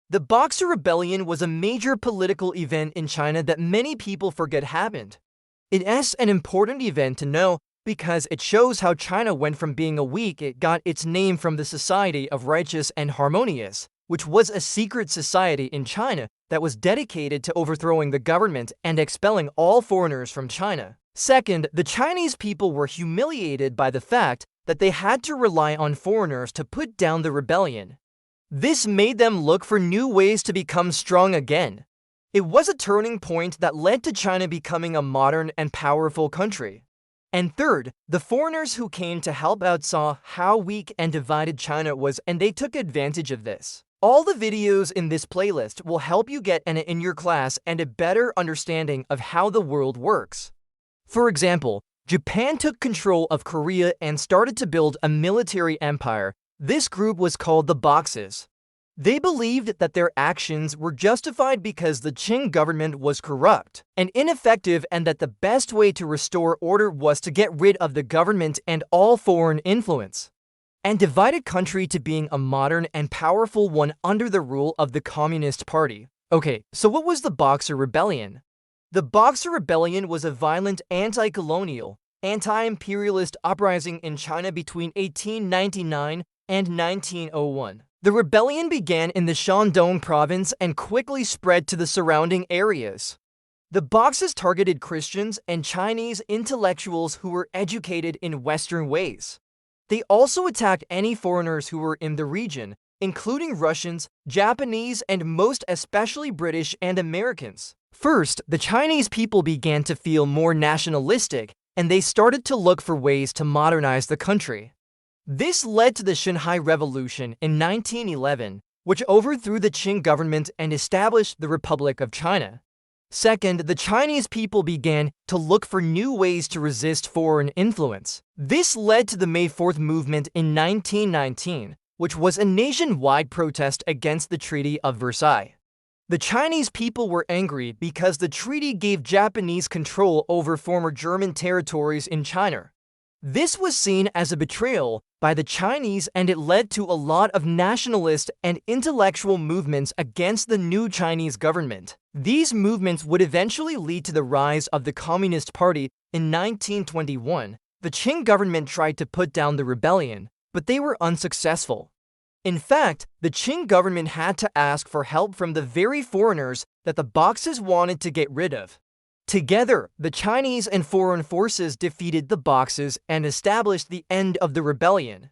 The Boxer Rebellion was a major political event in China that many people forget happened. It's an important event to know because it shows how China went from being a weak it got its name from the Society of Righteous and Harmonious, which was a secret society in China that was dedicated to overthrowing the government and expelling all foreigners from China. Second, the Chinese people were humiliated by the fact that they had to rely on foreigners to put down the rebellion. This made them look for new ways to become strong again. It was a turning point that led to China becoming a modern and powerful country. And third, the foreigners who came to help out saw how weak and divided China was, and they took advantage of this. All the videos in this playlist will help you get in your class and a better understanding of how the world works. For example, Japan took control of Korea and started to build a military empire. This group was called the Boxers. They believed that their actions were justified because the Qing government was corrupt and ineffective, and that the best way to restore order was to get rid of the government and all foreign influence, and divided country to being a modern and powerful one under the rule of the Communist Party. Okay, so what was the Boxer Rebellion? The Boxer Rebellion was a violent anti-colonial, anti-imperialist uprising in China between 1899 and 1901. The rebellion began in the Shandong province and quickly spread to the surrounding areas. The Boxers targeted Christians and Chinese intellectuals who were educated in Western ways. They also attacked any foreigners who were in the region, including Russians, Japanese, and most especially British and Americans. First, the Chinese people began to feel more nationalistic, and they started to look for ways to modernize the country. This led to the Shanghai Revolution in 1911, which overthrew the Qing government and established the Republic of China. Second, the Chinese people began to look for new ways to resist foreign influence. This led to the May 4th movement in 1919, which was a nationwide protest against the Treaty of Versailles. The Chinese people were angry because the treaty gave Japanese control over former German territories in China. This was seen as a betrayal by the Chinese, and it led to a lot of nationalist and intellectual movements against the new Chinese government. These movements would eventually lead to the rise of the Communist Party in 1921. The Qing government tried to put down the rebellion, but they were unsuccessful. In fact, the Qing government had to ask for help from the very foreigners that the Boxers wanted to get rid of. Together, the Chinese and foreign forces defeated the Boxers and established the end of the rebellion.